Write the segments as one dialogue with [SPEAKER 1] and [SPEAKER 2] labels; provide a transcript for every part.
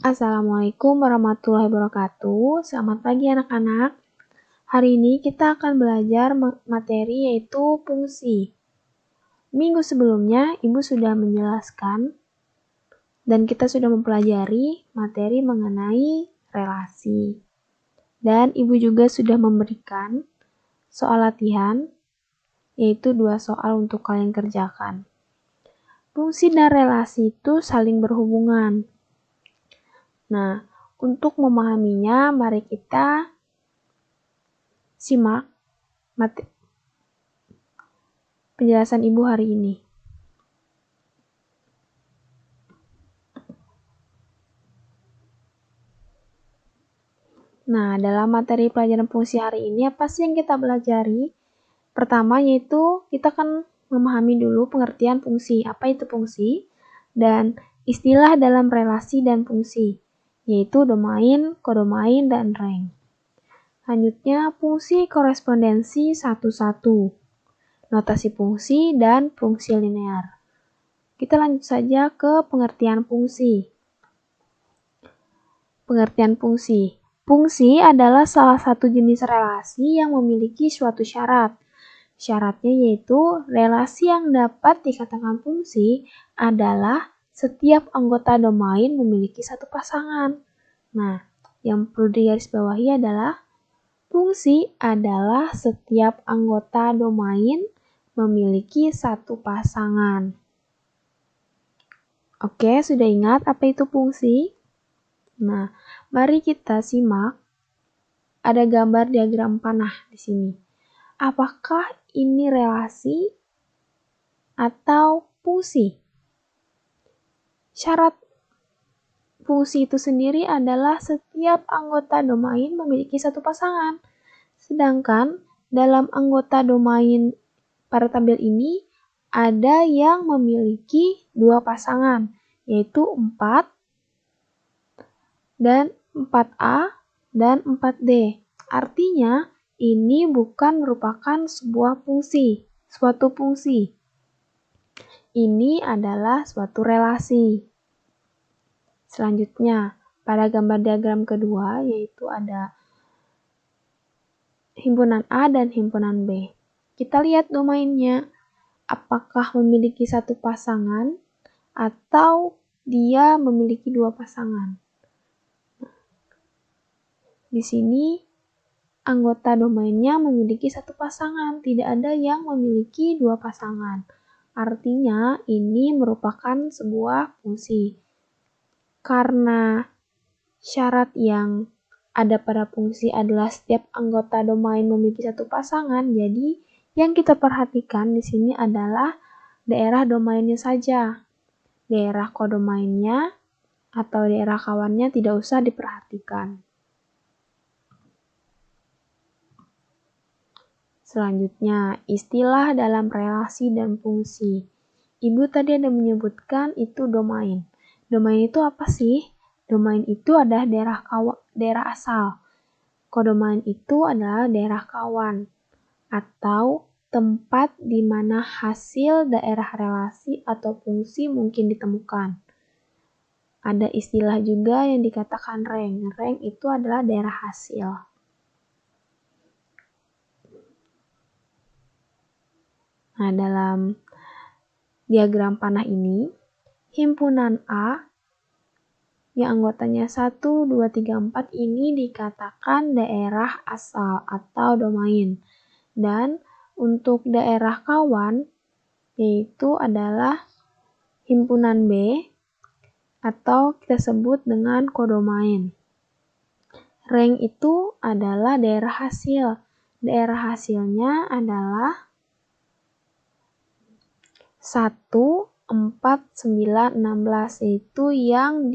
[SPEAKER 1] Assalamualaikum warahmatullahi wabarakatuh. Selamat pagi anak-anak. Hari ini kita akan belajar materi yaitu fungsi. Minggu sebelumnya Ibu sudah menjelaskan dan kita sudah mempelajari materi mengenai relasi. Dan Ibu juga sudah memberikan soal latihan yaitu 2 soal untuk kalian kerjakan. Fungsi dan relasi itu saling berhubungan. Nah, untuk memahaminya, mari kita simak penjelasan Ibu hari ini. Nah, dalam materi pelajaran fungsi hari ini, apa sih yang kita pelajari? Pertama, yaitu kita akan memahami dulu pengertian fungsi. Apa itu fungsi? Dan istilah dalam relasi dan fungsi, yaitu domain, kodomain, dan rank. Selanjutnya, fungsi korespondensi satu-satu, notasi fungsi, dan fungsi linear. Kita lanjut saja ke pengertian fungsi. Pengertian fungsi. Fungsi adalah salah satu jenis relasi yang memiliki suatu syarat. Syaratnya yaitu relasi yang dapat dikatakan fungsi adalah setiap anggota domain memiliki satu pasangan. Nah, yang perlu digarisbawahi adalah fungsi adalah setiap anggota domain memiliki satu pasangan. Oke, sudah ingat apa itu fungsi? Nah, mari kita simak. Ada gambar diagram panah di sini. Apakah ini relasi atau fungsi? Syarat fungsi itu sendiri adalah setiap anggota domain memiliki satu pasangan. Sedangkan dalam anggota domain pada tabel ini ada yang memiliki 2 pasangan, yaitu 4 dan 4A dan 4D. Artinya, ini bukan merupakan suatu fungsi. Ini adalah suatu relasi. Selanjutnya, pada gambar diagram kedua, yaitu ada himpunan A dan himpunan B. Kita lihat domainnya, apakah memiliki satu pasangan atau dia memiliki 2 pasangan. Di sini anggota domainnya memiliki satu pasangan, tidak ada yang memiliki 2 pasangan. Artinya ini merupakan sebuah fungsi. Karena syarat yang ada pada fungsi adalah setiap anggota domain memiliki satu pasangan, jadi yang kita perhatikan di sini adalah daerah domainnya saja. Daerah kodomainnya atau daerah kawannya tidak usah diperhatikan. Selanjutnya, istilah dalam relasi dan fungsi. Ibu tadi ada menyebutkan itu domain. Domain itu apa sih? Domain itu adalah daerah asal. Kodomain itu adalah daerah kawan atau tempat di mana hasil daerah relasi atau fungsi mungkin ditemukan. Ada istilah juga yang dikatakan rank. Rank itu adalah daerah hasil. Nah, dalam diagram panah ini, himpunan A yang anggotanya 1, 2, 3, 4 ini dikatakan daerah asal atau domain. Dan untuk daerah kawan, yaitu adalah himpunan B atau kita sebut dengan kodomain. Rank itu adalah daerah hasil. Daerah hasilnya adalah 1, 4, 9, 16, yaitu yang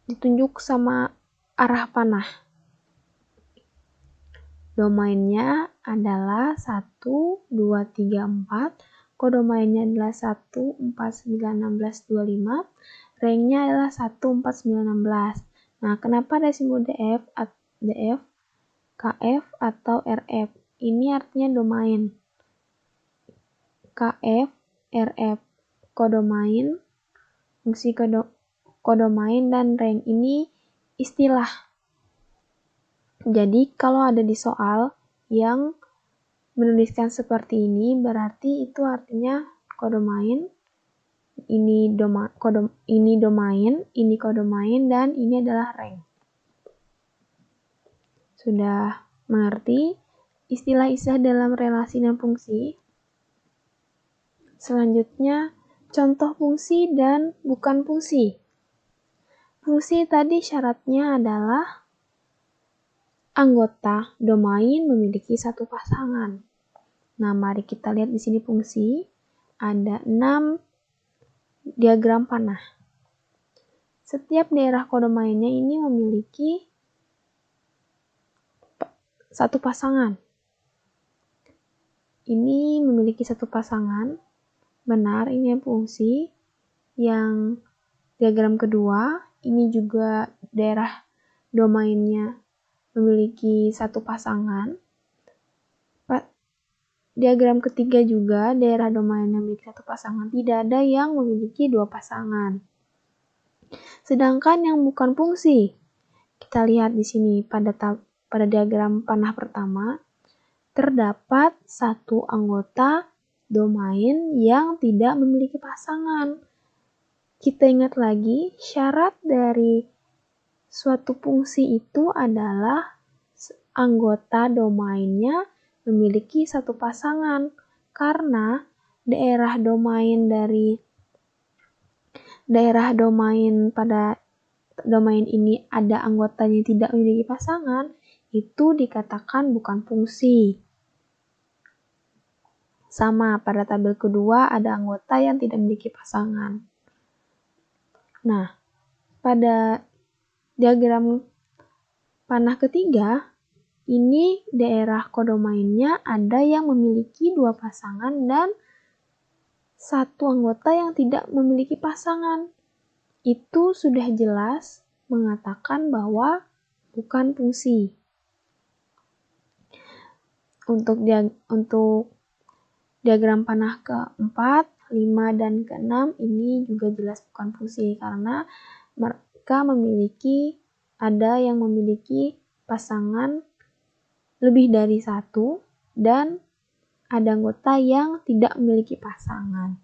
[SPEAKER 1] ditunjuk sama arah panah. Domainnya adalah 1, 2, 3, 4. Kodomainnya adalah 1, 4, 9, 16, 25. Ranknya adalah 1, 4, 9, 16. Nah, kenapa ada simbol DF, KF, atau RF? Ini artinya domain. KF, RF, kodomain, fungsi kodomain, dan rank ini istilah. Jadi kalau ada di soal yang menuliskan seperti ini, berarti itu artinya kodomain, ini domain, ini kodomain, dan ini adalah rank. Sudah mengerti istilah-istilah dalam relasi dan fungsi? Selanjutnya, contoh fungsi dan bukan fungsi. Fungsi tadi syaratnya adalah anggota domain memiliki satu pasangan. Nah, mari kita lihat di sini fungsi. Ada 6 diagram panah. Setiap daerah kodomainnya ini memiliki satu pasangan. Ini memiliki satu pasangan. Benar, ini fungsi. Yang diagram kedua, ini juga daerah domainnya memiliki satu pasangan. Diagram ketiga juga daerah domainnya memiliki satu pasangan. Tidak ada yang memiliki dua pasangan. Sedangkan yang bukan fungsi, kita lihat di sini pada diagram panah pertama, terdapat satu anggota domain yang tidak memiliki pasangan. Kita ingat lagi, syarat dari suatu fungsi itu adalah anggota domainnya memiliki satu pasangan, karena daerah domain pada domain ini ada anggotanya tidak memiliki pasangan, itu dikatakan bukan fungsi. Sama, pada tabel kedua ada anggota yang tidak memiliki pasangan. Nah, pada diagram panah ketiga, ini daerah kodomainnya ada yang memiliki dua pasangan dan satu anggota yang tidak memiliki pasangan. Itu sudah jelas mengatakan bahwa bukan fungsi. Untuk diagram panah keempat, 5, dan ke-6 ini juga jelas bukan fungsi karena mereka ada yang memiliki pasangan lebih dari satu dan ada anggota yang tidak memiliki pasangan.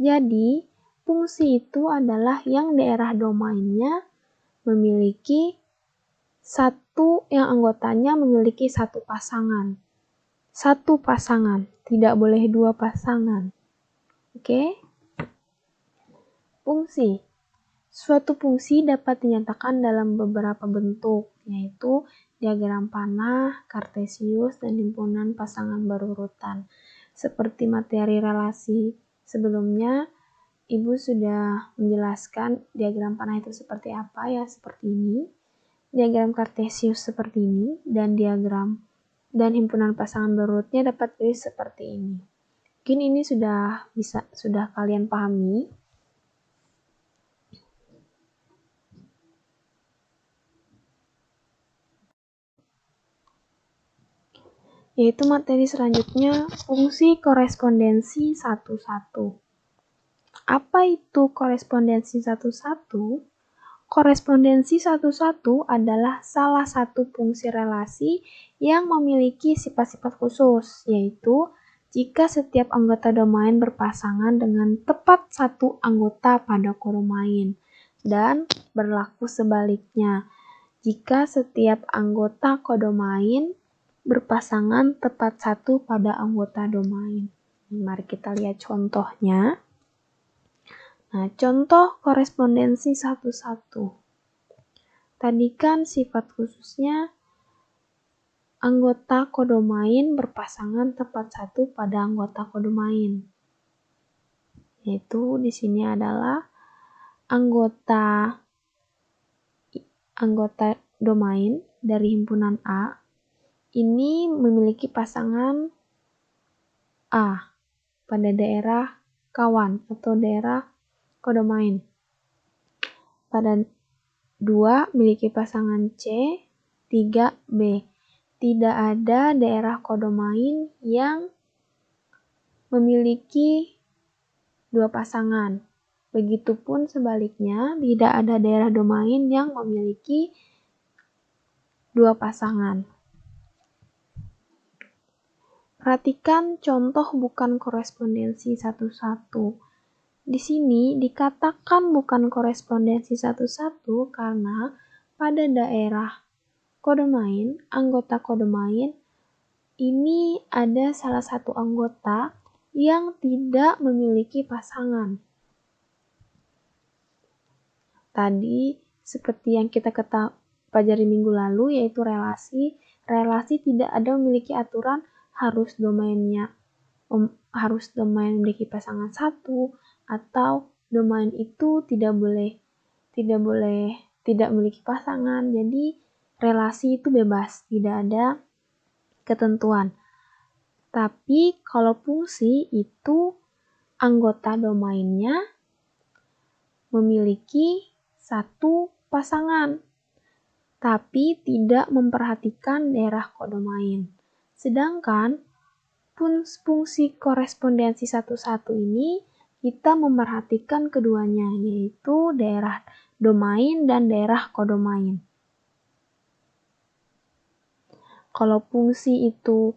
[SPEAKER 1] Jadi, fungsi itu adalah yang daerah domainnya memiliki yang anggotanya memiliki satu pasangan. Satu pasangan, tidak boleh dua pasangan. Oke? Fungsi. Suatu fungsi dapat dinyatakan dalam beberapa bentuk, yaitu diagram panah, kartesius, dan himpunan pasangan berurutan. Seperti materi relasi sebelumnya, Ibu sudah menjelaskan diagram panah itu seperti apa, ya seperti ini. Diagram kartesius seperti ini, dan himpunan pasangan berurutnya dapat ditulis seperti ini. Mungkin ini sudah kalian pahami. Yaitu materi selanjutnya, fungsi korespondensi satu-satu. Apa itu korespondensi satu-satu? Korespondensi satu-satu adalah salah satu fungsi relasi yang memiliki sifat-sifat khusus, yaitu jika setiap anggota domain berpasangan dengan tepat satu anggota pada kodomain, dan berlaku sebaliknya, jika setiap anggota kodomain berpasangan tepat satu pada anggota domain. Mari kita lihat contohnya. Nah, contoh korespondensi satu-satu. Tadi kan sifat khususnya anggota kodomain berpasangan tepat satu pada anggota kodomain. Yaitu di sini adalah anggota domain dari himpunan A ini memiliki pasangan A pada daerah kawan atau daerah kodomain. Pada 2 memiliki pasangan C, 3 B. Tidak ada daerah kodomain yang memiliki dua pasangan. Begitupun sebaliknya, tidak ada daerah domain yang memiliki dua pasangan. Perhatikan contoh bukan korespondensi satu-satu. Di sini dikatakan bukan korespondensi satu-satu karena pada daerah kode main, anggota kode main, ini ada salah satu anggota yang tidak memiliki pasangan. Tadi seperti yang kita pelajari minggu lalu, yaitu relasi. Relasi tidak ada memiliki aturan harus domain memiliki pasangan satu, atau domain itu tidak memiliki pasangan. Jadi relasi itu bebas, tidak ada ketentuan. Tapi kalau fungsi itu anggota domainnya memiliki satu pasangan, tapi tidak memperhatikan daerah kodomain. Sedangkan fungsi korespondensi satu-satu ini kita memperhatikan keduanya, yaitu daerah domain dan daerah kodomain. Kalau fungsi itu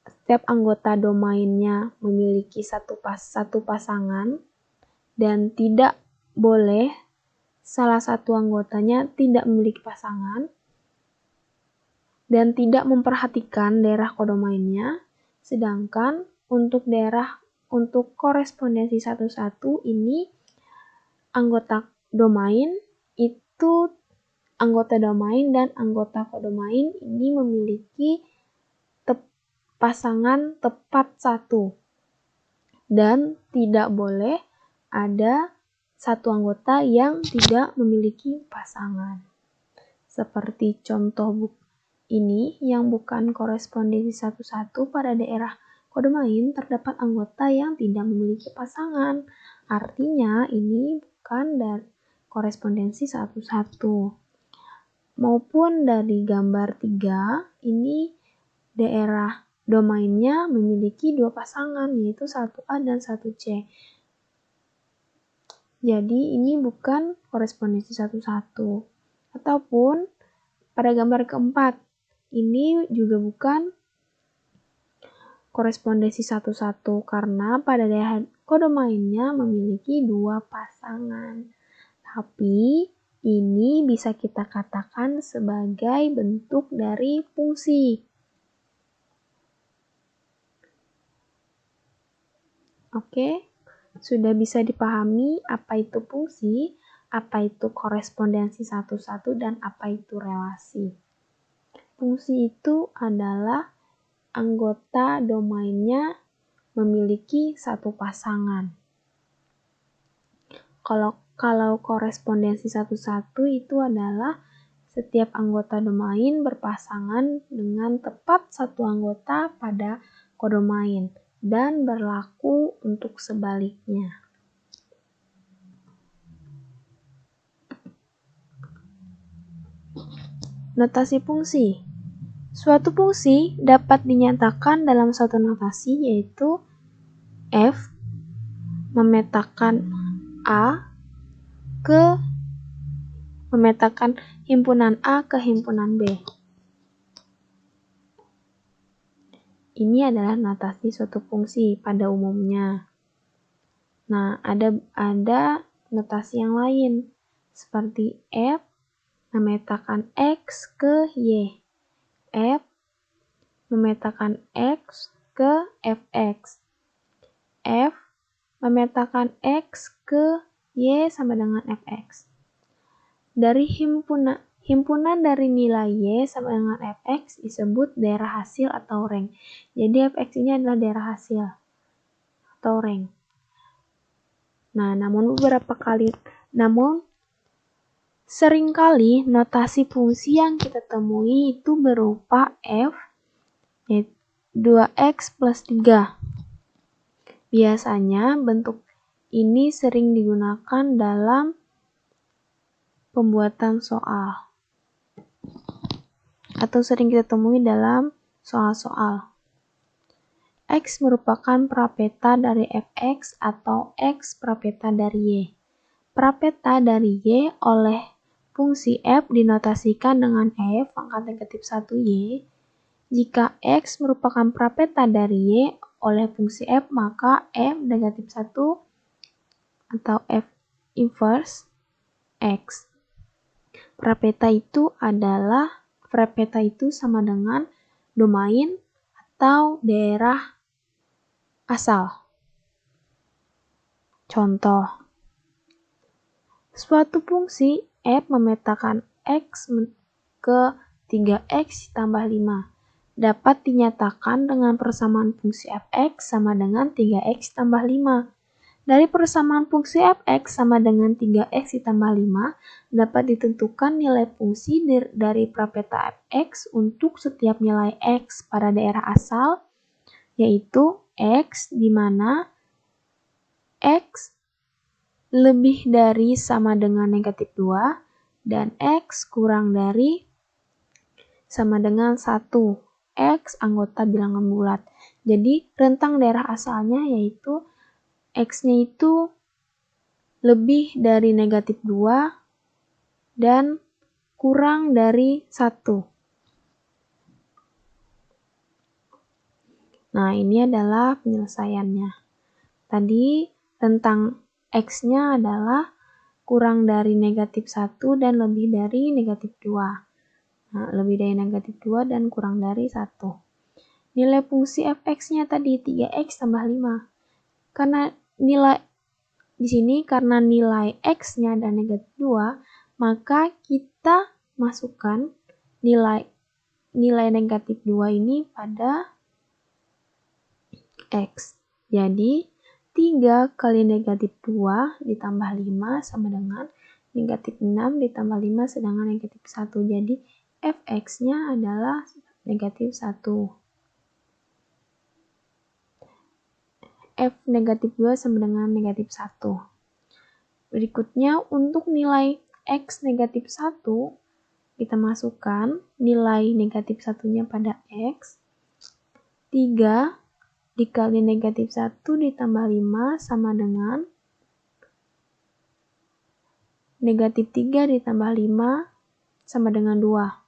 [SPEAKER 1] setiap anggota domainnya memiliki satu pasangan dan tidak boleh salah satu anggotanya tidak memiliki pasangan dan tidak memperhatikan daerah kodomainnya, sedangkan untuk korespondensi satu-satu ini anggota domain dan anggota kodomain ini memiliki pasangan tepat satu dan tidak boleh ada satu anggota yang tidak memiliki pasangan. Seperti contoh ini yang bukan korespondensi satu-satu, pada daerah kodomain terdapat anggota yang tidak memiliki pasangan. Artinya ini bukan dari korespondensi satu-satu. Maupun dari gambar 3, ini daerah domainnya memiliki dua pasangan, yaitu 1A dan 1C. Jadi ini bukan korespondensi satu-satu. Ataupun pada gambar keempat, ini juga bukan korespondensi satu-satu karena pada daerah kodomainnya memiliki dua pasangan. Tapi ini bisa kita katakan sebagai bentuk dari fungsi. Oke, sudah bisa dipahami apa itu fungsi, apa itu korespondensi satu-satu, dan apa itu relasi. Fungsi itu adalah anggota domainnya memiliki satu pasangan. Kalau korespondensi satu-satu itu adalah setiap anggota domain berpasangan dengan tepat satu anggota pada kodomain dan berlaku untuk sebaliknya. Notasi fungsi. Suatu fungsi dapat dinyatakan dalam suatu notasi, yaitu F memetakan himpunan A ke himpunan B. Ini adalah notasi suatu fungsi pada umumnya. Nah, ada notasi yang lain, seperti F memetakan X ke Y. F memetakan X ke Fx. F memetakan X ke Y sama dengan Fx. Dari himpunan dari nilai Y sama dengan Fx disebut daerah hasil atau rank. Jadi Fx ini adalah daerah hasil atau rank. Nah, seringkali notasi fungsi yang kita temui itu berupa F 2x plus 3. Biasanya bentuk ini sering digunakan dalam pembuatan soal atau sering kita temui dalam soal-soal. X merupakan prapeta dari fx atau X prapeta dari Y. Prapeta dari Y oleh fungsi f dinotasikan dengan f pangkat negatif 1y. Jika X merupakan prapeta dari Y oleh fungsi f, maka f negatif 1 atau f inverse X. Prapeta itu sama dengan domain atau daerah asal. Contoh, suatu fungsi f memetakan x ke 3x tambah 5 dapat dinyatakan dengan persamaan fungsi fx sama dengan 3x tambah 5. Dari persamaan fungsi fx sama dengan 3x ditambah 5 dapat ditentukan nilai fungsi dari prapeta fx untuk setiap nilai x pada daerah asal, yaitu x di mana x lebih dari sama dengan negatif 2 dan x kurang dari sama dengan 1. X anggota bilangan bulat. Jadi rentang daerah asalnya yaitu x-nya itu lebih dari negatif 2 dan kurang dari 1. Nah, ini adalah penyelesaiannya. Tadi rentang X-nya adalah kurang dari negatif 1 dan lebih dari negatif 2. Nah, lebih dari negatif 2 dan kurang dari 1. Nilai fungsi fx-nya tadi 3x tambah 5. Karena nilai di sini karena nilai x-nya ada negatif 2, maka kita masukkan nilai negatif 2 ini pada X. Jadi, 3 kali negatif 2 ditambah 5 sama dengan negatif 6 ditambah 5 sedangkan negatif 1. Jadi, fx-nya adalah negatif 1. F negatif 2 sama dengan negatif 1. Berikutnya, untuk nilai X negatif 1, kita masukkan nilai negatif 1-nya pada X. 3 dikali negatif 1 ditambah 5 sama dengan negatif 3 ditambah 5 sama dengan 2.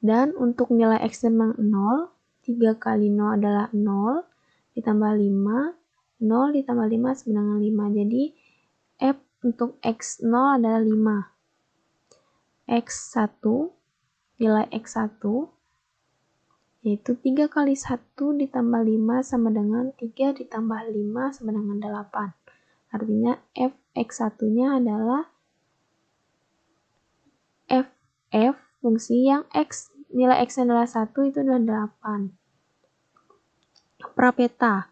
[SPEAKER 1] Dan untuk nilai X memang 0, 3 kali 0 adalah 0, ditambah 5, 0 ditambah 5 sama dengan 5. Jadi, F untuk X0 adalah 5. X1, nilai X1, yaitu 3 kali 1 ditambah 5 sama dengan 3 ditambah 5 sama dengan 8. Artinya fx1-nya adalah f fungsi yang x, nilai x adalah 1 itu adalah 8. Prapeta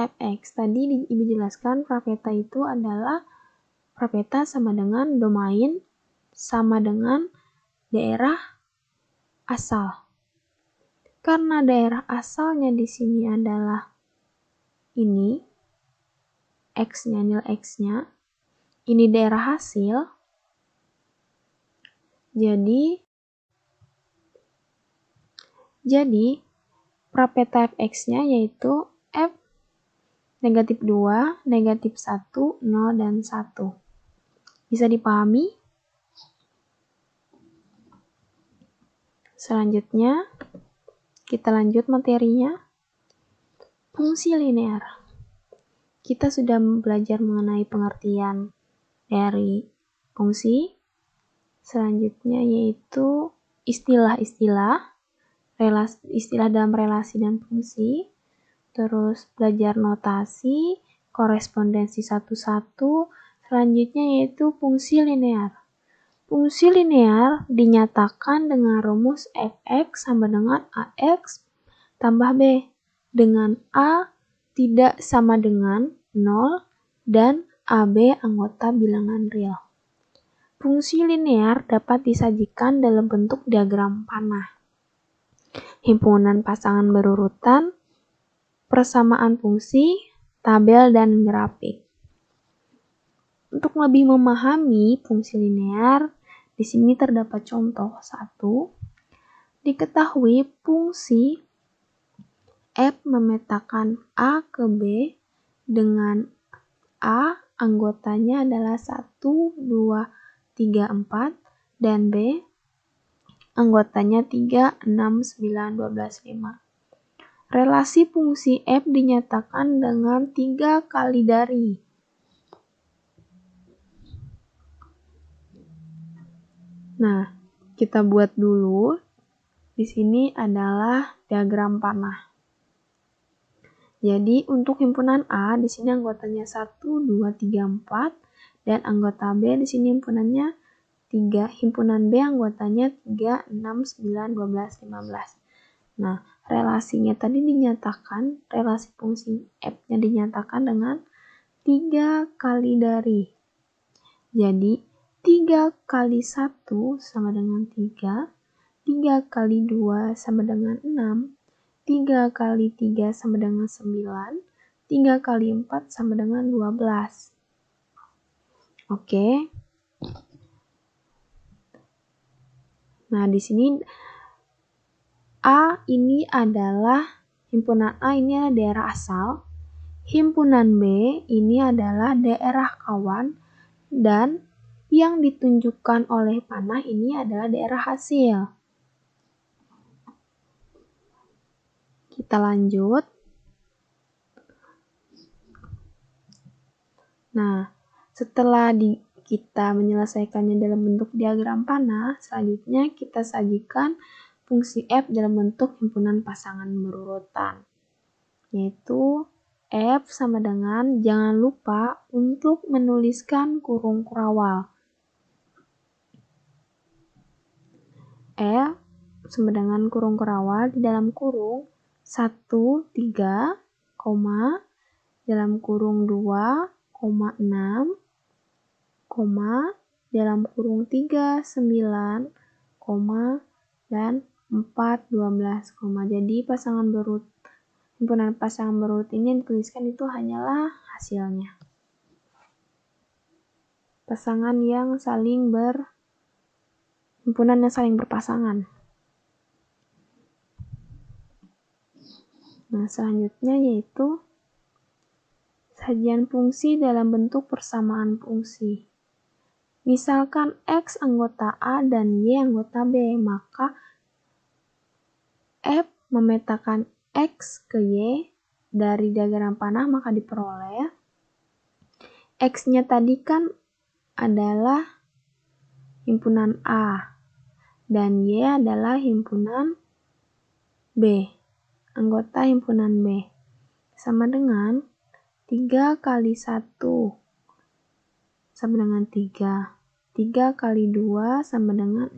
[SPEAKER 1] fx. Tadi Ibu jelaskan prapeta itu adalah prapeta sama dengan domain sama dengan daerah asal. Karena daerah asalnya di sini adalah ini, X-nya, nilai X-nya, ini daerah hasil, jadi prapeta fx-nya yaitu f negatif 2, negatif 1, 0, dan 1. Bisa dipahami? Selanjutnya, kita lanjut materinya. Fungsi linear. Kita sudah belajar mengenai pengertian dari fungsi. Selanjutnya yaitu istilah-istilah dalam relasi dan fungsi. Terus belajar notasi, korespondensi satu-satu. Selanjutnya yaitu fungsi linear. Fungsi linear dinyatakan dengan rumus fx sama dengan ax tambah b, dengan a tidak sama dengan 0 dan ab anggota bilangan real. Fungsi linear dapat disajikan dalam bentuk diagram panah, himpunan pasangan berurutan, persamaan fungsi, tabel, dan grafik. Untuk lebih memahami fungsi linear, di sini terdapat contoh 1. Diketahui fungsi F memetakan A ke B dengan A anggotanya adalah 1, 2, 3, 4 dan B anggotanya 3, 6, 9, 12, 5. Relasi fungsi F dinyatakan dengan 3 kali dari. Nah, kita buat dulu. Di sini adalah diagram panah. Jadi untuk himpunan A di sini anggotanya 1, 2, 3, 4 dan anggota B di sini himpunannya 3. Himpunan B anggotanya 3, 6, 9, 12, 15. Nah, relasinya tadi dinyatakan, relasi fungsi F-nya dinyatakan dengan 3 kali dari. Jadi 3 kali 1 sama dengan 3, 3 kali 2 sama dengan 6, 3 kali 3 sama dengan 9, 3 kali 4 sama dengan 12. Oke. Nah, di sini A ini adalah, himpunan A ini adalah daerah asal, himpunan B ini adalah daerah kawan, dan yang ditunjukkan oleh panah ini adalah daerah hasil. Kita lanjut. Nah, setelah kita menyelesaikannya dalam bentuk diagram panah, selanjutnya kita sajikan fungsi F dalam bentuk himpunan pasangan berurutan. Yaitu F sama dengan, jangan lupa untuk menuliskan kurung kurawal. F sama dengan kurung kurawal, di dalam kurung 1, 3, dalam kurung 2, 6, dalam kurung 3, 9, dan 4, 12, jadi pasangan berurut, himpunan pasangan berurut ini yang dituliskan itu hanyalah hasilnya. Pasangan yang saling himpunan yang saling berpasangan. Nah, selanjutnya yaitu sajian fungsi dalam bentuk persamaan fungsi. Misalkan X anggota A dan Y anggota B, maka F memetakan X ke Y dari diagram panah, maka diperoleh X-nya tadi kan adalah himpunan A dan Y adalah himpunan B, anggota himpunan B, sama dengan 3 kali 1 sama dengan 3, 3 kali 2 sama dengan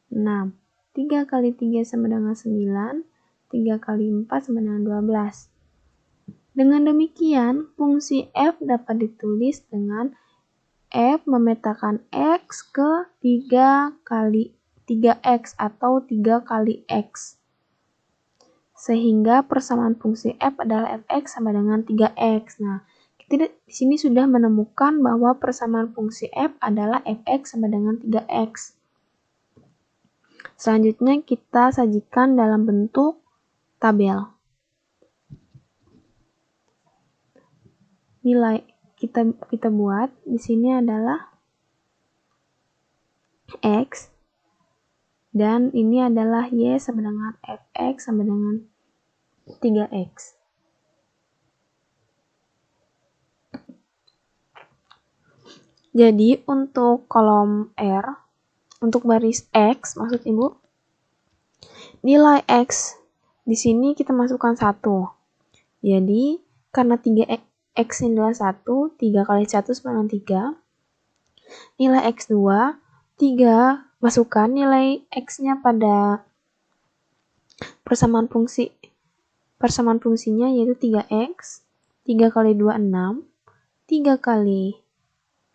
[SPEAKER 1] 6, 3 kali 3 sama dengan 9, 3 kali 4 sama dengan 12. Dengan demikian, fungsi F dapat ditulis dengan F memetakan X ke 3 kali 3X atau 3 kali X. Sehingga persamaan fungsi F adalah Fx sama dengan 3X. Nah, kita di sini sudah menemukan bahwa persamaan fungsi F adalah Fx sama dengan 3X. Selanjutnya kita sajikan dalam bentuk tabel. Nilai kita buat di sini adalah X dan ini adalah Y sama dengan Fx sama dengan 3X. Jadi untuk kolom R, untuk baris X maksud Ibu, nilai X di sini kita masukkan 1. Jadi karena 3X ini adalah 1, 3 kali 1 sama dengan 3. Nilai X2, 3 masukkan nilai X-nya pada persamaan fungsinya yaitu 3X, 3 kali 2, 6, 3 kali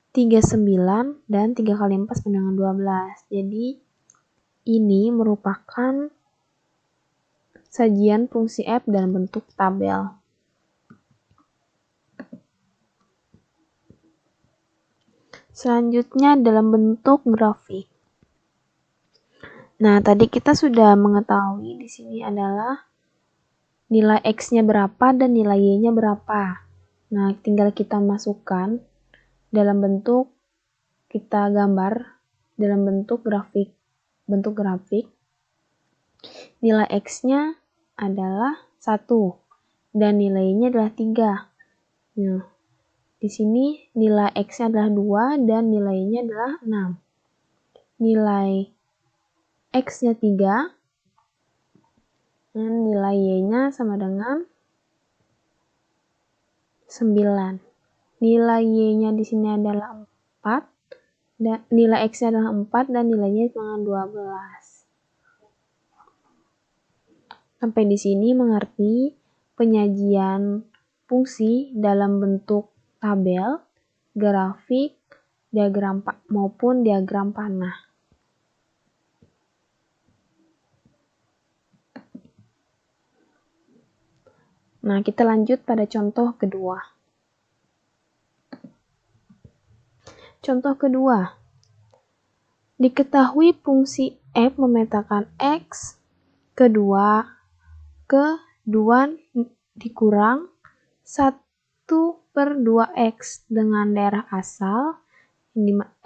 [SPEAKER 1] 3, 9, dan 3 kali 4 sama dengan 12. Jadi, ini merupakan sajian fungsi F dalam bentuk tabel. Selanjutnya dalam bentuk grafik. Nah, tadi kita sudah mengetahui di sini adalah nilai X-nya berapa dan nilai Y-nya berapa. Nah, tinggal kita masukkan dalam bentuk, kita gambar dalam bentuk grafik. Nilai X-nya adalah 1 dan nilai Y-nya adalah 3. Nah, di sini nilai X-nya adalah 2 dan nilai Y-nya adalah 6. Nilai X-nya 3 dan nilai Y-nya sama dengan 9. Nilai Y-nya di sini adalah 4, dan nilai X-nya adalah 4 dan nilainya dengan 12. Sampai di sini mengerti penyajian fungsi dalam bentuk tabel, grafik, diagram maupun diagram panah. Nah, kita lanjut pada contoh kedua. Contoh kedua, diketahui fungsi f memetakan x kedua dikurang 1/2x dengan daerah asal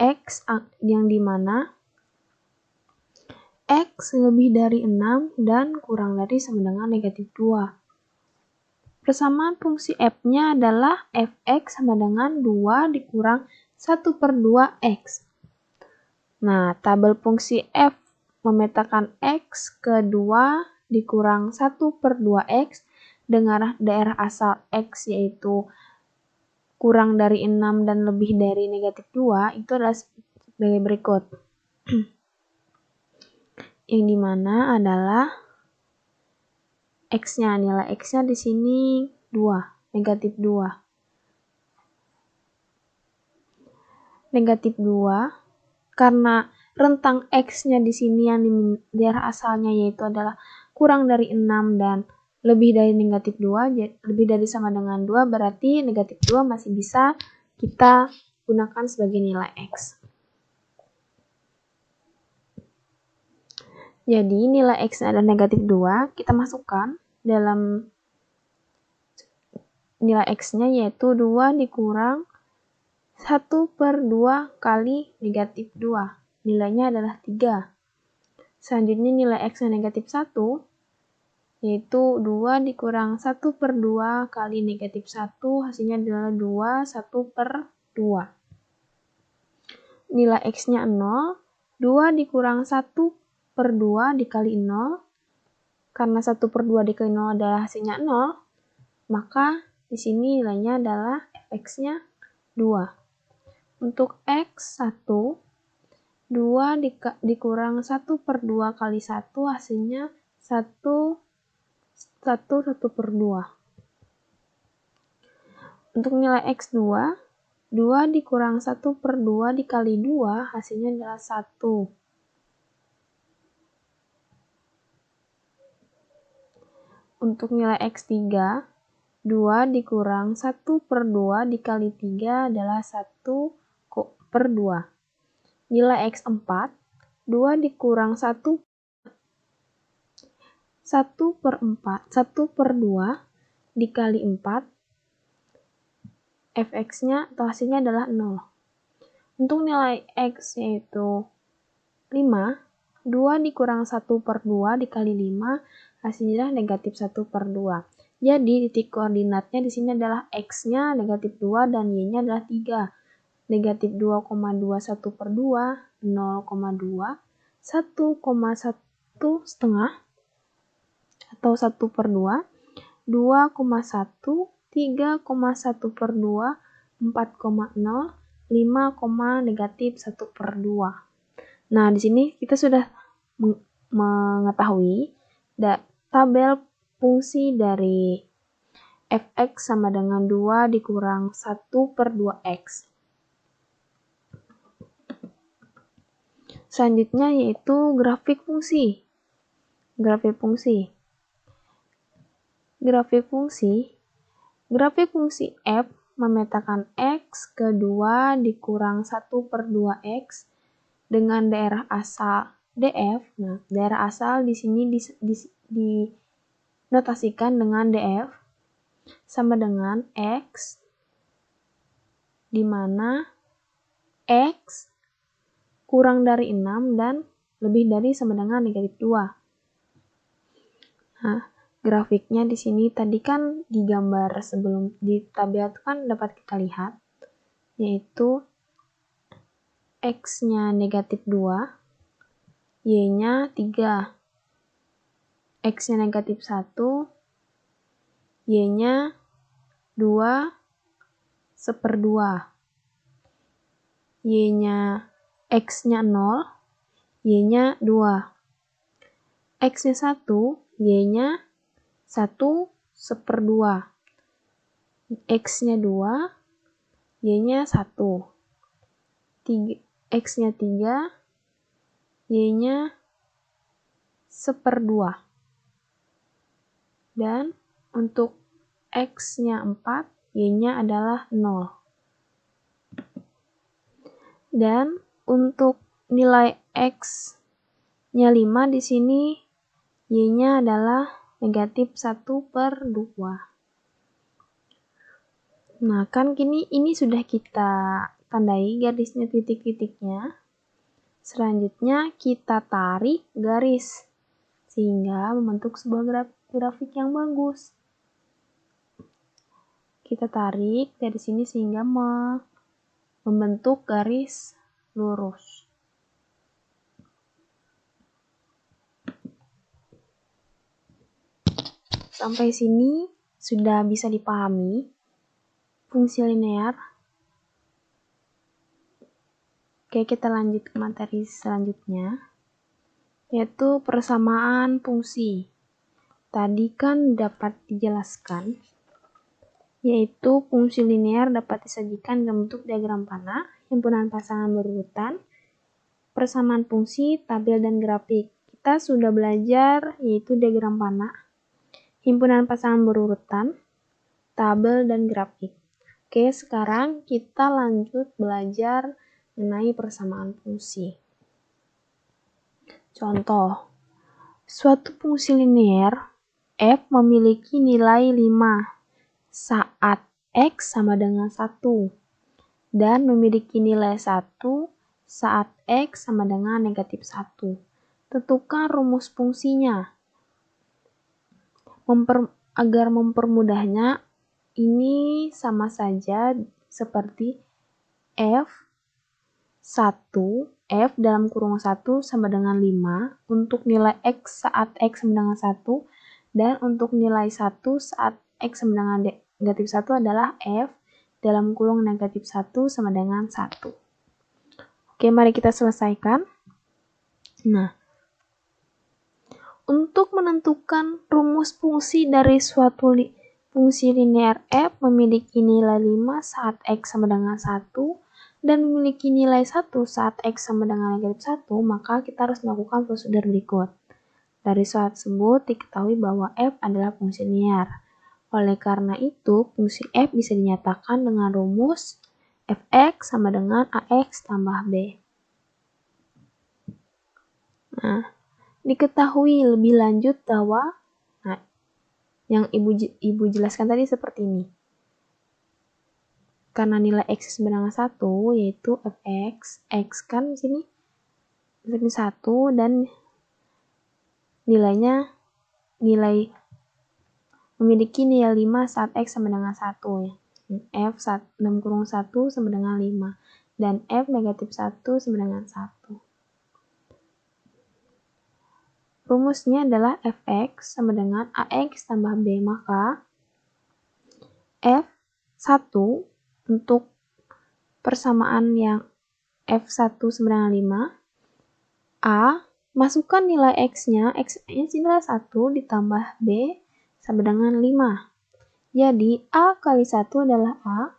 [SPEAKER 1] x yang dimana x lebih dari 6 dan kurang dari sama dengan negatif 2. Persamaan fungsi f-nya adalah fx sama dengan 2 dikurang 1/2x. Nah, tabel fungsi f memetakan x kedua dikurang 1/2x dengan daerah asal x yaitu kurang dari 6 dan lebih dari negatif 2 itu adalah sebagai berikut. Yang dimana adalah x-nya, nilai x-nya di sini 2, negatif 2. Negatif 2 karena rentang x-nya di sini yang di daerah asalnya yaitu adalah kurang dari 6 dan lebih dari negatif 2, lebih dari sama dengan 2, berarti negatif 2 masih bisa kita gunakan sebagai nilai x. Jadi nilai x-nya adalah negatif 2, kita masukkan dalam nilai x-nya yaitu 2 dikurang 1/2 kali negatif 2. Nilainya adalah 3. Selanjutnya nilai x-nya negatif 1 yaitu 2 dikurang 1/2 kali negatif 1, hasilnya adalah 2, 1/2. Nilai x-nya 0, 2 dikurang 1/2 dikali 0, karena 1/2 dikali 0 adalah hasilnya 0, maka di sini nilainya adalah fx-nya 2. Untuk x 1, 2 dikurang 1/2 kali 1, hasilnya 1/2. Untuk nilai x 2, 2 dikurang 1/2 dikali 2, hasilnya adalah 1. Untuk nilai x 3, 2 dikurang 1/2 dikali 3 adalah 1/2. Nilai x 4, 2 dikurang 1/2 dikali 4, fx-nya atau hasilnya adalah 0. Untuk nilai x yaitu 5, 2 dikurang 1/2 dikali 5, hasilnya negatif 1/2. Jadi titik koordinatnya di sini adalah x-nya negatif 2 dan y-nya adalah 3. Negatif 2,21/2, 0,2, 1,1 atau 1/2, 2,1, 3,1/2, 4,0, 5, negatif 1/2. Nah, di sini kita sudah mengetahui tabel fungsi dari fx sama dengan 2 dikurang 1/2x. Selanjutnya yaitu grafik fungsi. Grafik fungsi f memetakan x kedua dikurang 1/2x dengan daerah asal df. Nah, daerah asal di sini notasikan dengan df sama dengan x, di mana x kurang dari 6 dan lebih dari sama dengan negatif 2. Nah, grafiknya di sini tadi kan di gambar sebelum di tabel kan dapat kita lihat, yaitu x-nya negatif 2, y-nya 3, x-nya negatif 1, y-nya 2/2, y-nya x-nya 0, y-nya 2, x-nya 1, y-nya 1/2, x-nya 2, y-nya 1, x-nya 3, y-nya 1/2. Dan untuk x-nya 4, y-nya adalah 0. Dan untuk nilai x-nya 5 di sini, y-nya adalah negatif 1/2. Nah, kan ini sudah kita tandai garisnya, titik-titiknya. Selanjutnya kita tarik garis sehingga membentuk sebuah grafik yang bagus. Kita tarik dari sini sehingga membentuk garis lurus. Sampai sini sudah bisa dipahami fungsi linear. Oke, kita lanjut ke materi selanjutnya, yaitu persamaan fungsi. Tadi kan dapat dijelaskan, yaitu fungsi linear dapat disajikan dalam bentuk diagram panah, himpunan pasangan berurutan, persamaan fungsi, tabel, dan grafik. Kita sudah belajar yaitu diagram panah, himpunan pasangan berurutan, tabel, dan grafik. Oke, sekarang kita lanjut belajar mengenai persamaan fungsi. Contoh, suatu fungsi linear f memiliki nilai 5 saat x sama dengan 1 dan memiliki nilai 1 saat x sama dengan negatif 1. Tentukan rumus fungsinya. Agar mempermudahnya, ini sama saja seperti f dalam kurung 1 sama dengan 5 untuk nilai x saat x sama dengan 1, dan untuk nilai 1 saat x sama dengan negatif 1 adalah f dalam kurung negatif 1 sama dengan 1. Oke, mari kita selesaikan. Nah, untuk menentukan rumus fungsi dari suatu fungsi linear f memiliki nilai 5 saat x sama dengan 1 dan memiliki nilai 1 saat x sama dengan negatif 1, maka kita harus melakukan prosedur berikut. Dari soal tersebut diketahui bahwa f adalah fungsi linear. Oleh karena itu, fungsi f bisa dinyatakan dengan rumus fx sama dengan ax tambah b. Nah, diketahui lebih lanjut bahwa yang ibu jelaskan tadi seperti ini. Karena nilai x sama dengan 1, yaitu fx, x kan di sini 1 dan nilai memiliki nilai 5 saat x sama dengan 1 ya. F dalam kurung 1 sama dengan 5 dan f negatif 1 sama dengan 1. Rumusnya adalah fx sama dengan ax tambah b, maka f1 untuk persamaan yang f1 sama dengan 5, a masukkan nilai x-nya nilai 1 ditambah b sama dengan 5. Jadi a kali 1 adalah a,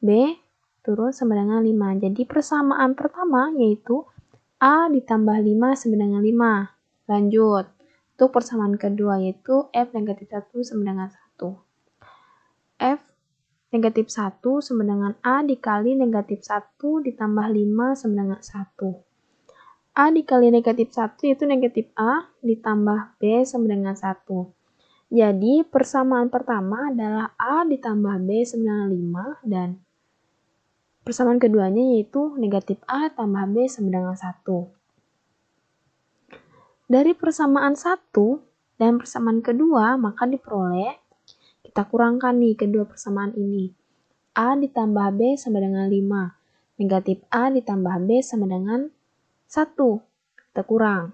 [SPEAKER 1] b turun sama dengan 5. Jadi persamaan pertama yaitu a ditambah 5 sama dengan 5. Lanjut, untuk persamaan kedua yaitu f negatif 1 sama dengan 1. F negatif 1 sama dengan a dikali negatif 1 ditambah 5 sama dengan 1. A dikali negatif 1 yaitu negatif a ditambah b sama dengan 1. Jadi persamaan pertama adalah A ditambah B sama dengan 5 dan persamaan keduanya yaitu negatif A tambah B sama dengan 1. Dari persamaan 1 dan persamaan kedua maka diperoleh, kita kurangkan nih kedua persamaan ini. A ditambah B sama dengan 5. Negatif A ditambah B sama dengan 1. Kita kurang.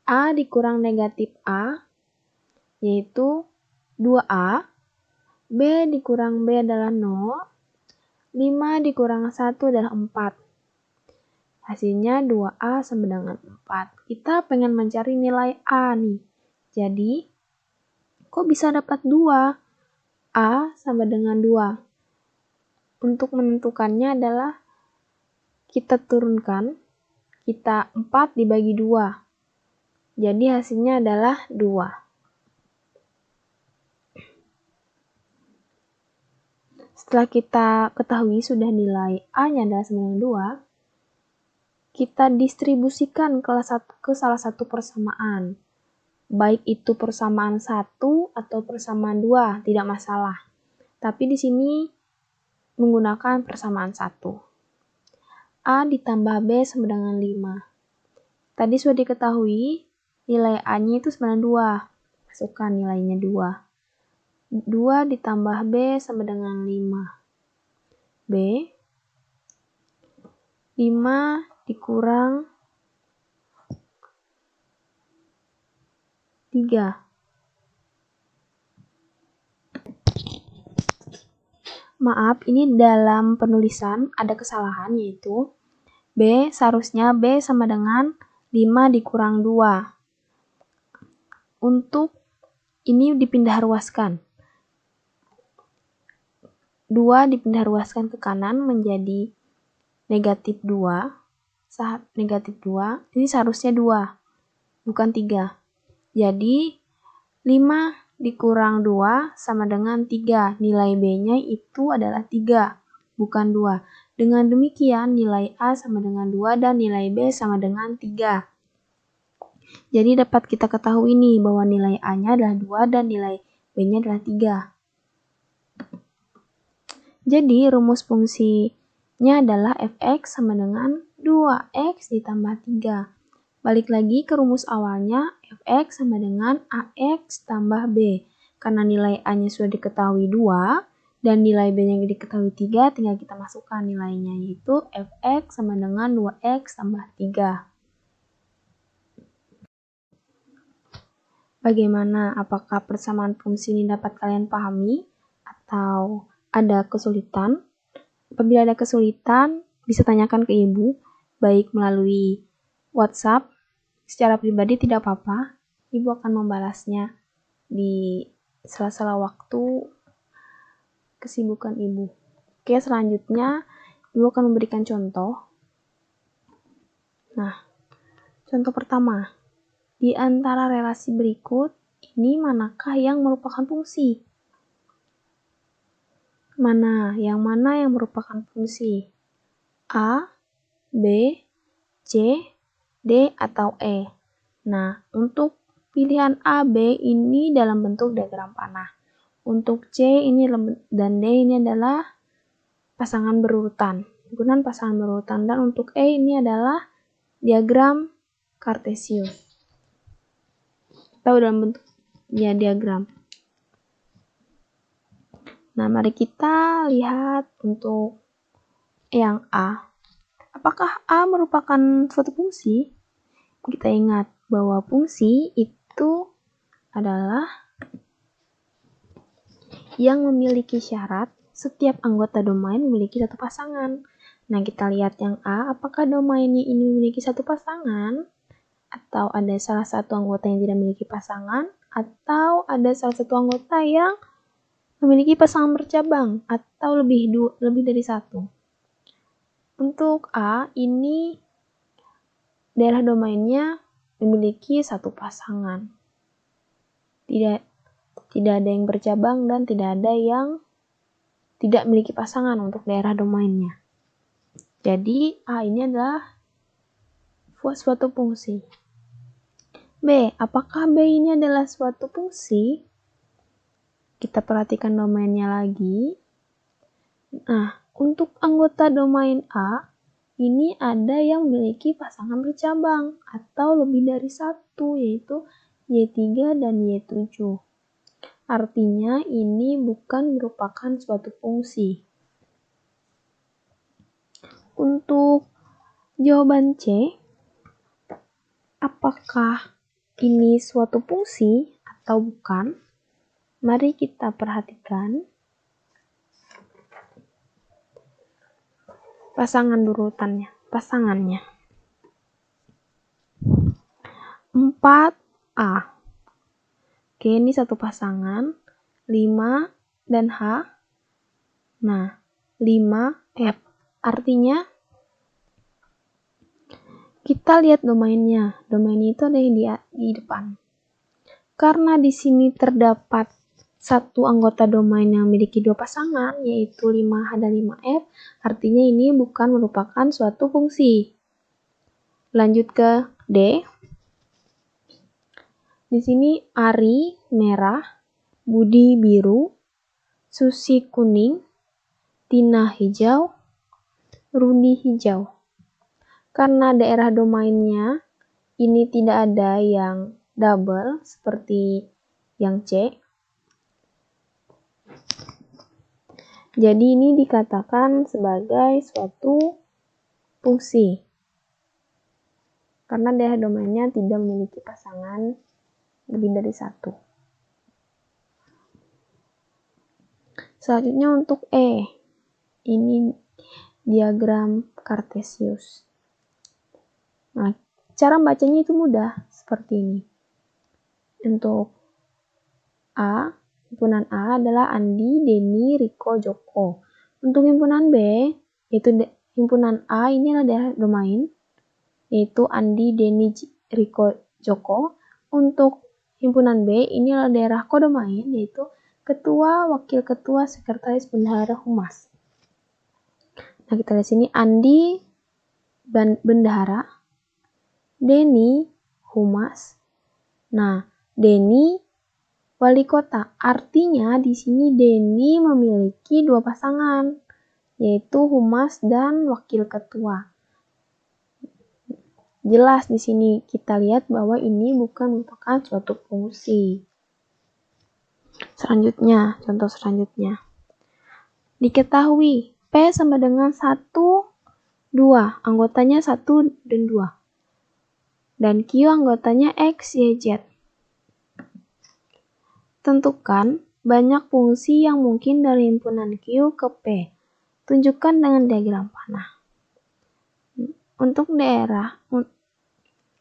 [SPEAKER 1] A dikurang negatif A yaitu 2A. B dikurang B adalah 0. 5 dikurang 1 adalah 4. Hasilnya 2A sama dengan 4. Kita pengen mencari nilai A nih. Jadi, kok bisa dapat 2? A sama dengan 2. Untuk menentukannya adalah kita turunkan, kita 4 dibagi 2. Jadi hasilnya adalah 2. Setelah kita ketahui sudah nilai A-nya adalah sama dengan 2, kita distribusikan ke salah satu persamaan. Baik itu persamaan 1 atau persamaan 2, tidak masalah. Tapi di sini menggunakan persamaan 1. A ditambah B sama dengan 5. Tadi sudah diketahui nilai A-nya itu sama dengan 2. Masukkan nilainya 2. 2 ditambah B sama dengan 5. B 5 dikurang 3. Maaf, ini dalam penulisan ada kesalahan yaitu B seharusnya B sama dengan 5 dikurang 2. Untuk ini dipindah ruaskan. 2 dipindah ruaskan ke kanan menjadi negatif 2. Negatif 2, ini seharusnya 2, bukan 3. Jadi 5 dikurang 2 sama dengan 3. Nilai B-nya itu adalah 3, bukan 2. Dengan demikian nilai A sama dengan 2 dan nilai B sama dengan 3. Jadi dapat kita ketahui nih bahwa nilai A-nya adalah 2 dan nilai B-nya adalah 3. Jadi rumus fungsinya adalah fx sama dengan 2x ditambah 3. Balik lagi ke rumus awalnya, fx sama dengan ax tambah b. Karena nilai A-nya sudah diketahui 2 dan nilai B-nya diketahui 3, tinggal kita masukkan nilainya yaitu fx sama dengan 2x tambah 3. Bagaimana? Apakah persamaan fungsi ini dapat kalian pahami atau ada kesulitan? Apabila ada kesulitan, bisa tanyakan ke ibu, baik melalui WhatsApp, secara pribadi tidak apa-apa. Ibu akan membalasnya di sela-sela waktu kesibukan ibu. Oke, selanjutnya ibu akan memberikan contoh. Nah, contoh pertama. Di antara relasi berikut, ini manakah yang merupakan fungsi? Yang mana yang merupakan fungsi? A, B, C, D, atau E? Nah, untuk pilihan A, B ini dalam bentuk diagram panah. Untuk C ini dan D ini adalah pasangan berurutan. Penggunaan pasangan berurutan. Dan untuk E ini adalah diagram kartesius. Atau dalam bentuk diagram. Nah, mari kita lihat untuk yang A. Apakah A merupakan suatu fungsi? Kita ingat bahwa fungsi itu adalah yang memiliki syarat setiap anggota domain memiliki satu pasangan. Nah, kita lihat yang A, apakah domainnya ini memiliki satu pasangan? Atau ada salah satu anggota yang tidak memiliki pasangan? Atau ada salah satu anggota yang memiliki pasangan bercabang? Atau lebih dari satu? Untuk A, ini daerah domainnya memiliki satu pasangan. Tidak ada yang bercabang dan tidak ada yang tidak memiliki pasangan untuk daerah domainnya. Jadi, A ini adalah suatu fungsi. B, apakah B ini adalah suatu fungsi? Kita perhatikan domainnya lagi. Nah, untuk anggota domain A, ini ada yang memiliki pasangan bercabang atau lebih dari satu, yaitu Y3 dan Y7. Artinya ini bukan merupakan suatu fungsi. Untuk jawaban C, apakah ini suatu fungsi atau bukan? Mari kita perhatikan pasangannya. 4A. Oke, ini satu pasangan. 5 dan H. Nah, 5F. Artinya, kita lihat domainnya. Domain itu ada yang di depan. Karena di sini terdapat satu anggota domain yang memiliki dua pasangan, yaitu 5H dan 5F, artinya ini bukan merupakan suatu fungsi. Lanjut ke D. Di sini Ari merah, Budi biru, Susi kuning, Tina hijau, Rudi hijau. Karena daerah domainnya ini tidak ada yang double seperti yang C, jadi ini dikatakan sebagai suatu fungsi. Karena daerah domainnya tidak memiliki pasangan lebih dari satu. Selanjutnya untuk E. Ini diagram Cartesius. Nah, cara bacanya itu mudah, seperti ini. Untuk A, himpunan A adalah Andi, Denny, Riko, Joko. Untuk himpunan B, yaitu himpunan A ini adalah daerah domain, yaitu Andi, Denny, Riko, Joko. Untuk himpunan B ini adalah daerah kodomain, yaitu ketua, wakil ketua, sekretaris, bendahara, humas. Nah, kita lihat sini Andi bendahara, Denny humas. Nah, Denny wali kota. Artinya di sini Denny memiliki dua pasangan, yaitu humas dan wakil ketua. Jelas di sini kita lihat bahwa ini bukan merupakan suatu fungsi. Selanjutnya, contoh selanjutnya. Diketahui P sama dengan 1, 2. Anggotanya 1 dan 2. Dan Q anggotanya X, Y, Z. Tentukan banyak fungsi yang mungkin dari himpunan Q ke P. Tunjukkan dengan diagram panah. Untuk daerah,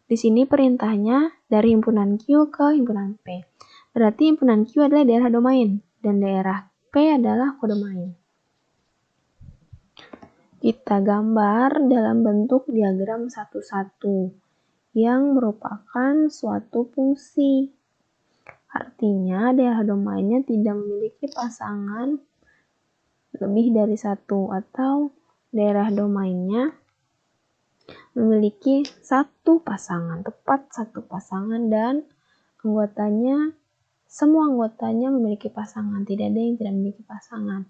[SPEAKER 1] di sini perintahnya dari himpunan Q ke himpunan P. Berarti himpunan Q adalah daerah domain dan daerah P adalah kodomain. Kita gambar dalam bentuk diagram satu-satu yang merupakan suatu fungsi. Artinya daerah domainnya tidak memiliki pasangan lebih dari satu atau daerah domainnya memiliki satu pasangan, tepat satu pasangan, dan semua anggotanya memiliki pasangan, tidak ada yang tidak memiliki pasangan.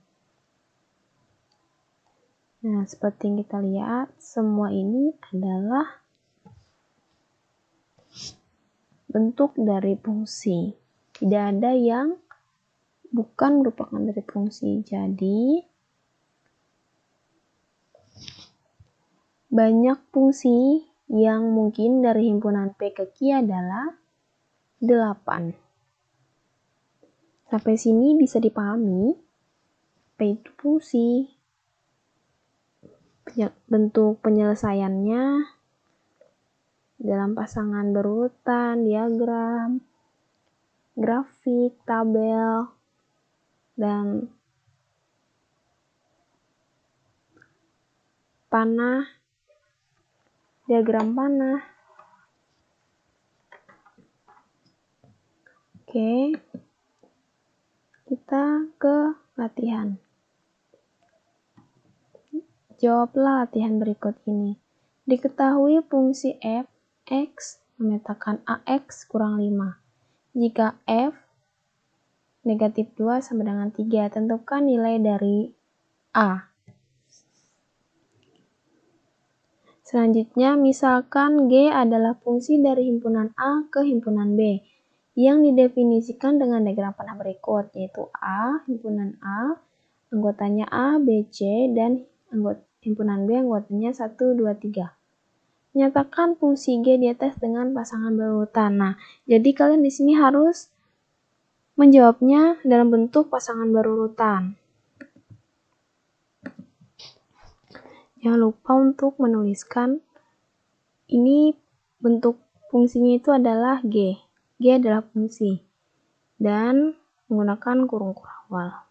[SPEAKER 1] Nah, seperti yang kita lihat, semua ini adalah bentuk dari fungsi. Tidak ada yang bukan merupakan dari fungsi. Jadi, banyak fungsi yang mungkin dari himpunan P ke Q adalah 8. Sampai sini bisa dipahami P itu fungsi. Bentuk penyelesaiannya dalam pasangan berurutan, diagram, grafik, tabel, dan panah, diagram panah. Oke, kita ke latihan. Jawablah latihan berikut ini. Diketahui fungsi f, x memetakan ax kurang 5. Jika f negatif 2 sama dengan 3. Tentukan nilai dari A. Selanjutnya, misalkan G adalah fungsi dari himpunan A ke himpunan B yang didefinisikan dengan diagram panah berikut, yaitu A, himpunan A, anggotanya A, B, C, dan himpunan B anggotanya 1, 2, 3. Nyatakan fungsi G di atas dengan pasangan berurutan. Nah, jadi kalian di sini harus menjawabnya dalam bentuk pasangan berurutan. Jangan lupa untuk menuliskan ini bentuk fungsinya itu adalah G. G adalah fungsi. Dan menggunakan kurung kurawal.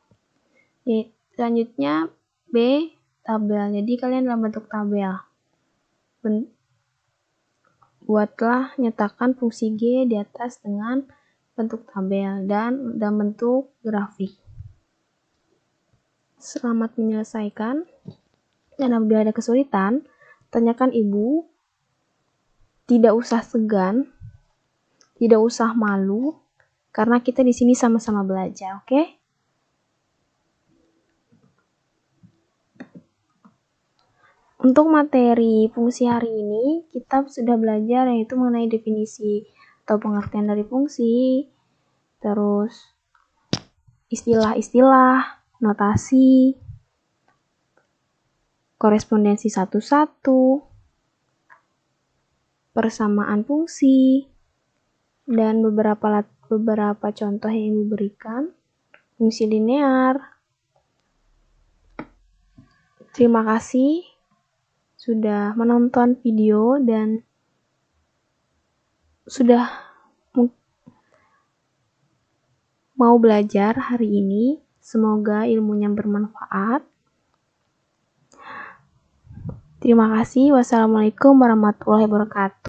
[SPEAKER 1] Selanjutnya B, tabel. Jadi kalian dalam bentuk tabel. Buatlah nyatakan fungsi G di atas dengan bentuk tabel dan dalam bentuk grafik. Selamat menyelesaikan. Dan apabila ada kesulitan, tanyakan ibu. Tidak usah segan, tidak usah malu, karena kita di sini sama-sama belajar, oke? Untuk materi fungsi hari ini, kita sudah belajar yaitu mengenai definisi atau pengertian dari fungsi, terus istilah-istilah, notasi, korespondensi satu-satu, persamaan fungsi, dan beberapa contoh yang Ibu berikan, fungsi linear. Terima kasih sudah menonton video dan sudah mau belajar hari ini. Semoga ilmunya bermanfaat. Terima kasih. Wassalamualaikum warahmatullahi wabarakatuh.